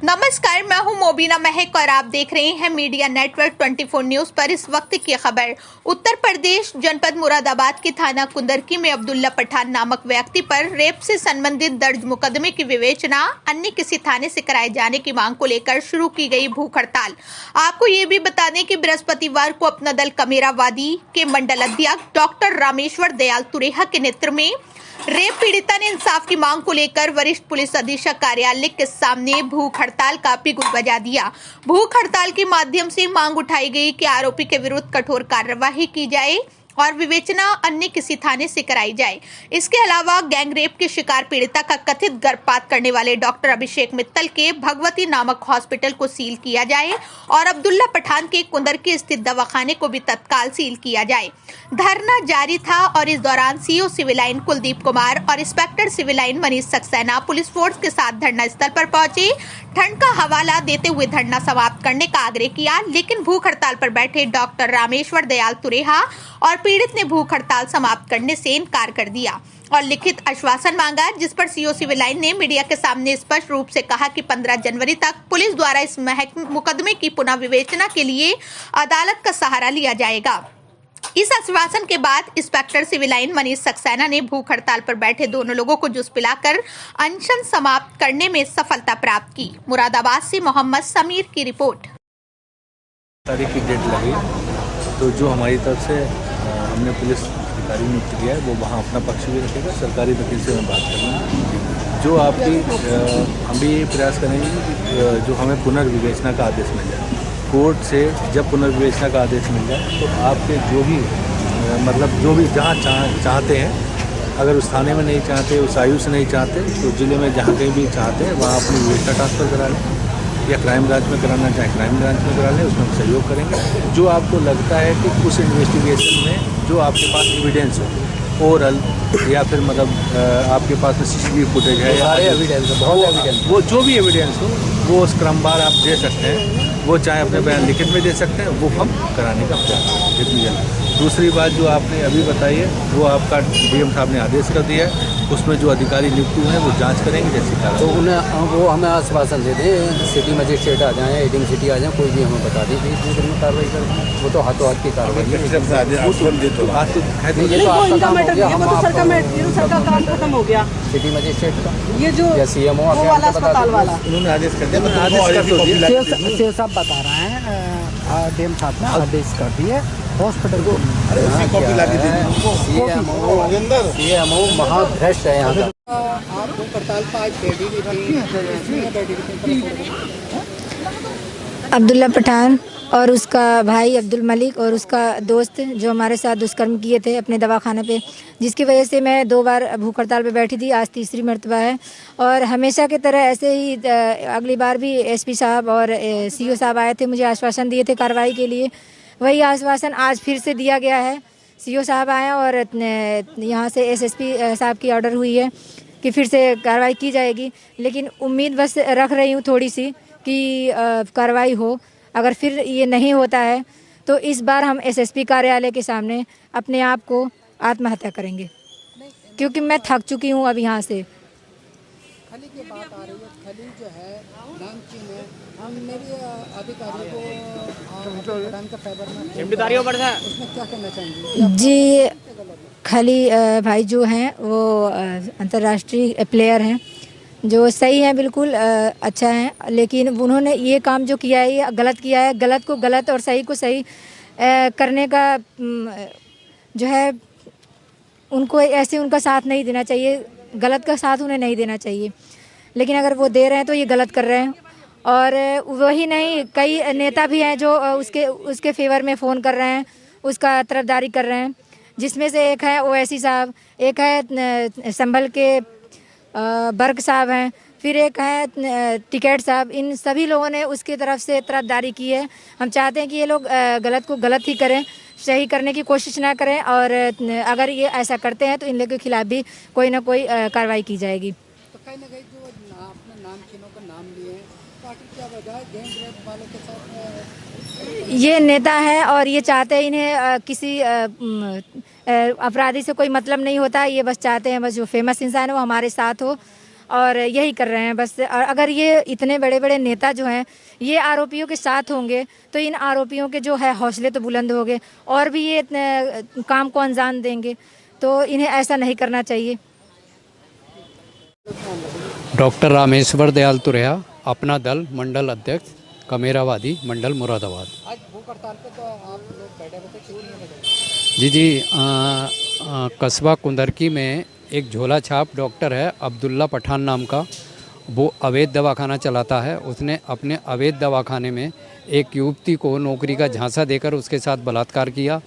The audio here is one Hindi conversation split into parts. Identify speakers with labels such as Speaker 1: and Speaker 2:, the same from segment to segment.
Speaker 1: नमस्कार, मैं हूं मोबिना महक और आप देख रहे हैं मीडिया नेटवर्क 24 न्यूज पर इस वक्त की खबर। उत्तर प्रदेश जनपद मुरादाबाद के थाना कुंदरकी में अब्दुल्ला पठान नामक व्यक्ति पर रेप से संबंधित दर्ज मुकदमे की विवेचना अन्य किसी थाने से कराए जाने की मांग को लेकर शुरू की गई भूख हड़ताल। आपको ये भी बता दें कि बृहस्पतिवार को अपना दल कमेरावादी के मंडल अध्यक्ष डॉक्टर रामेश्वर दयाल तुरेहा के नेतृत्व में रेप पीड़िता ने इंसाफ की मांग को लेकर वरिष्ठ पुलिस अधीक्षक कार्यालय के सामने भूख हड़ताल का बिगुल बजा दिया। भूख हड़ताल के माध्यम से मांग उठाई गई कि आरोपी के विरुद्ध कठोर कार्यवाही की जाए और विवेचना अन्य किसी थाने से कराई जाए। इसके अलावा गैंगरेप के शिकार पीड़िता का कथित गर्भपात करने वाले डॉक्टर अभिषेक मित्तल के भगवती नामक हॉस्पिटल को सील किया जाए और अब्दुल्ला पठान के कुंदरकी स्थित दवाखाने को भी तत्काल सील किया जाए। धरना जारी था और इस दौरान CO civil line Kuldeep Kumar और inspector civil line Manish Saxena police force के साथ धरना स्थल पर पहुंचे। ठंड का हवाला देते हुए धरना समाप्त करने का आग्रह किया, लेकिन भूख हड़ताल पर बैठे डॉक्टर रामेश्वर दयाल तुरेहा और पीड़ित ने भूख हड़ताल समाप्त करने से इनकार कर दिया और लिखित आश्वासन मांगा, जिस पर सीओ सिविल लाइन ने मीडिया के सामने स्पष्ट रूप से कहा कि 15 जनवरी तक पुलिस द्वारा इस मुकदमे की पुनः विवेचना के लिए अदालत का सहारा लिया जाएगा। इस आश्वासन के बाद inspector civil line Manish Saxena ने भूख हड़ताल पर बैठे दोनों लोगों को जूस पिलाकर अनशन समाप्त करने में सफलता प्राप्त की। मुरादाबाद से मोहम्मद समीर की रिपोर्ट।
Speaker 2: तारीख की डेट लगी तो जो हमारी तरफ से हमने पुलिस अधिकारी नियुक्त किया है वो वहाँ अपना पक्ष भी रखेगा। सरकारी वकील से मैं बात करूँगा। जो आपकी हम भी ये प्रयास करेंगे कि जो हमें पुनर्विवेचना का आदेश मिल जाए कोर्ट से। जब पुनर्विवेचना का आदेश मिल जाए तो आपके जो भी जो भी जहाँ चाहते हैं, अगर उस थाने में नहीं चाहते, उस आयु से नहीं चाहते, तो ज़िले में जहाँ कहीं भी चाहते हैं वहाँ अपनी विवेचना ट्रांसफ़र करा लें या क्राइम ब्रांच में कराना चाहे क्राइम ब्रांच में करा लें, उसमें हम सहयोग करेंगे। जो आपको लगता है कि उस इन्वेस्टिगेशन में जो आपके पास एविडेंस हो, ओरल या फिर आपके पास में CCTV फुटेज है या एविडेंस, बहुत एविडेंस, वो जो भी एविडेंस हो वो उस क्रमवार आप दे सकते हैं। वो चाहे अपने बयान लिखित में दे सकते हैं, वो हम कराने का प्रयास करें जितनी जल्द। दूसरी बात जो आपने अभी बताई है वो आपका DM साहब ने आदेश कर दिया है, उसमें जो अधिकारी नियुक्त हुए हैं वो जांच करेंगे जैसे तो
Speaker 3: उन्हें वो हमें आश्वासन दे दें, सिटी मजिस्ट्रेट आ जाएँ, एडिंग सिटी आ जाएँ, कोई भी हमें बता दें कि इस में कार्रवाई करें। वो तो हाथों हाथ की कार्रवाई है।
Speaker 4: खत्म हो गया
Speaker 3: सिटी मजिस्ट्रेट का
Speaker 4: ये जो
Speaker 3: या CMO
Speaker 4: वाला अस्पताल वाला
Speaker 2: उन्होंने आदेश कर दिया।
Speaker 5: सेव साहब बता रहे हैं DM साहब ने आदेश कर दिए हॉस्पिटल को।
Speaker 3: CMO महाभ्रष्ट है यहाँ का।
Speaker 6: अब्दुल्ला पठान और उसका भाई अब्दुल मलिक और उसका दोस्त जो हमारे साथ दुष्कर्म किए थे अपने दवाखाने पे, जिसकी वजह से मैं 2 बार भूख हड़ताल पे बैठी थी, आज तीसरी मर्तबा है। और हमेशा की तरह ऐसे ही अगली बार भी SP साहब और CO साहब आए थे, मुझे आश्वासन दिए थे कार्रवाई के लिए। वही आश्वासन आज फिर से दिया गया है। CO साहब आए और यहाँ से SSP साहब की ऑर्डर हुई है कि फिर से कार्रवाई की जाएगी, लेकिन उम्मीद बस रख रही हूँ थोड़ी सी कि कार्रवाई हो। अगर फिर ये नहीं होता है तो इस बार हम SSP कार्यालय के सामने अपने आप को आत्महत्या करेंगे, क्योंकि मैं थक चुकी हूँ अब यहाँ से।
Speaker 5: खली की बात आ रही है, खली जो है नामचीन है, हम मेरे अधिकारी को उसमें क्या कहना चाहेंगे
Speaker 6: जी? खली भाई जो हैं वो अंतर्राष्ट्रीय प्लेयर हैं, जो सही है, बिल्कुल अच्छा है, लेकिन उन्होंने ये काम जो किया है ये गलत किया है। गलत को गलत और सही को सही करने का जो है उनको ऐसे उनका साथ नहीं देना चाहिए, गलत का साथ उन्हें नहीं देना चाहिए। लेकिन अगर वो दे रहे हैं तो ये गलत कर रहे हैं। और वही नहीं, कई नेता भी हैं जो उसके फेवर में फ़ोन कर रहे हैं, उसका तरफदारी कर रहे हैं, जिसमें से एक है OIC साहब, एक है संभल के बर्ग साहब हैं, फिर एक है टिकैत साहब। इन सभी लोगों ने उसकी तरफ से तरफदारी की है। हम चाहते हैं कि ये लोग गलत को गलत ही करें, सही करने की कोशिश ना करें, और अगर ये ऐसा करते हैं तो इन लोगों के खिलाफ भी कोई ना कोई कार्रवाई की जाएगी।
Speaker 5: तो कहीं ना कहीं जो आपने नामचीनों का नाम लिए हैं, तो आखिर क्या वजह है गैंगरेप वालों के साथ?
Speaker 6: ये नेता है और ये चाहते हैं इन्हें किसी अपराधी से कोई मतलब नहीं होता। ये बस चाहते हैं बस जो फेमस इंसान है वो हमारे साथ हो और यही कर रहे हैं बस। और अगर ये इतने बड़े बड़े नेता जो हैं ये आरोपियों के साथ होंगे तो इन आरोपियों के जो है हौसले तो बुलंद होंगे और भी ये काम को अंजाम देंगे, तो इन्हें ऐसा नहीं करना चाहिए।
Speaker 3: डॉक्टर रामेश्वर दयाल तुरैया, अपना दल, मंडल अध्यक्ष, कमेरावादी, मंडल मुरादाबाद।
Speaker 5: आज भूख हड़ताल पे तो आप लोग बैठे हुए थे, क्यों नहीं बैठे?
Speaker 3: जी कस्बा कुंदरकी में एक झोला छाप डॉक्टर है अब्दुल्ला पठान नाम का, वो अवैध दवाखाना चलाता है। उसने अपने अवैध दवाखाने में एक युवती को नौकरी का झांसा देकर उसके साथ बलात्कार किया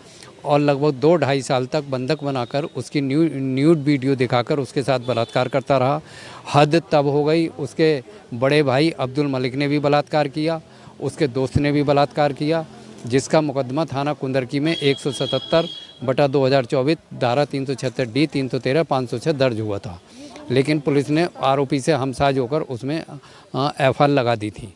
Speaker 3: और लगभग 2-2.5 साल तक बंधक बनाकर उसकी न्यूड वीडियो दिखाकर उसके साथ बलात्कार करता रहा। हद तब हो गई, उसके बड़े भाई अब्दुल मलिक ने भी बलात्कार किया, उसके दोस्त ने भी बलात्कार किया, जिसका मुकदमा थाना कुंदरकी में 177/2024 धारा 376D 313 506 दर्ज हुआ था। लेकिन पुलिस ने आरोपी से हमसाज होकर उसमें FIR लगा दी थी।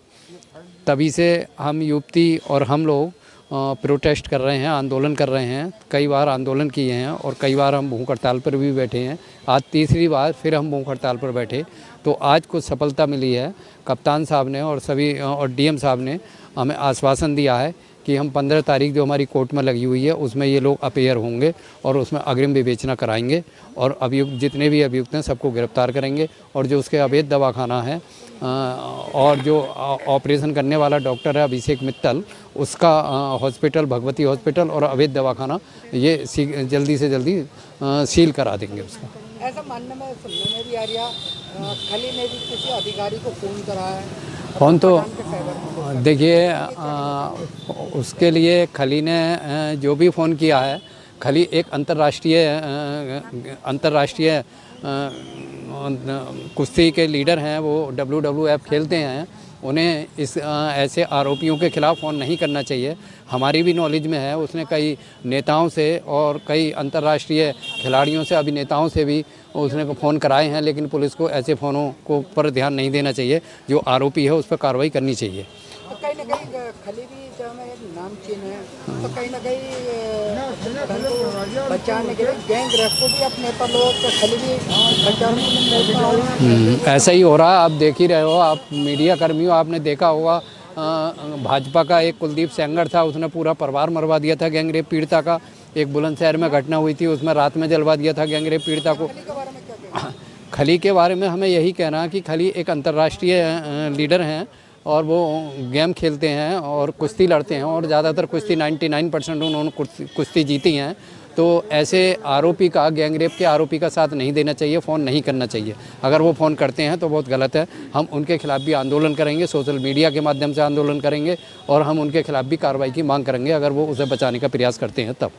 Speaker 3: तभी से हम युवती और हम लोग प्रोटेस्ट कर रहे हैं, आंदोलन कर रहे हैं। कई बार आंदोलन किए हैं और कई बार हम भूख हड़ताल पर भी बैठे हैं। आज तीसरी बार फिर हम भूख हड़ताल पर बैठे, तो आज कुछ सफलता मिली है। कप्तान साहब ने और सभी और DM साहब ने हमें आश्वासन दिया है कि हम 15 तारीख जो हमारी कोर्ट में लगी हुई है उसमें ये लोग अपीयर होंगे और उसमें अग्रिम विवेचना कराएंगे और अभियुक्त जितने भी अभियुक्त हैं सबको गिरफ्तार करेंगे। और जो उसके अवैध दवाखाना है और जो ऑपरेशन करने वाला डॉक्टर है अभिषेक मित्तल, उसका हॉस्पिटल भगवती हॉस्पिटल और अवैध दवाखाना ये जल्दी से जल्दी सील करा देंगे उसका।
Speaker 5: ऐसा मानने में सुनने में भी आ रहा, खली ने भी किसी अधिकारी को फ़ोन करा है।
Speaker 3: फ़ोन तो देखिए उसके लिए खली ने जो भी फ़ोन किया है, खली एक अंतर्राष्ट्रीय कुश्ती के लीडर हैं, वो WWF खेलते हैं। उन्हें इस ऐसे आरोपियों के ख़िलाफ़ फ़ोन नहीं करना चाहिए। हमारी भी नॉलेज में है, उसने कई नेताओं से और कई अंतर्राष्ट्रीय खिलाड़ियों से, अभिनेताओं से भी उसने फ़ोन कराए हैं, लेकिन पुलिस को ऐसे फ़ोनों को पर ध्यान नहीं देना चाहिए। जो आरोपी है उस पर कार्रवाई करनी चाहिए।
Speaker 5: तो कहीं ना कहीं खली भी जो है नामचीन है, तो कहीं ना कहीं बचाने के लिए गैंग रेप को भी अपने पर लोग खली भी बचाने
Speaker 3: ऐसा ही हो रहा है। आप देख ही रहे हो, आप मीडिया कर्मियों, आपने देखा होगा भाजपा का एक कुलदीप सेंगर था, उसने पूरा परिवार मरवा दिया था गैंग रेप पीड़िता का। एक बुलंदशहर में घटना हुई थी, उसमें रात में जलवा दिया था गैंग रेप पीड़िता को। खली के बारे में हमें यही कहना है कि खली एक अंतर्राष्ट्रीय लीडर हैं और वो गेम खेलते हैं और कुश्ती लड़ते हैं और ज़्यादातर कुश्ती 99% उन्होंने कुश्ती जीती हैं। तो ऐसे आरोपी का, गैंग रेप के आरोपी का साथ नहीं देना चाहिए, फ़ोन नहीं करना चाहिए। अगर वो फ़ोन करते हैं तो बहुत गलत है। हम उनके खिलाफ़ भी आंदोलन करेंगे, सोशल मीडिया के माध्यम से आंदोलन करेंगे और हम उनके खिलाफ़ भी कार्रवाई की मांग करेंगे अगर वो उसे बचाने का प्रयास करते हैं तब।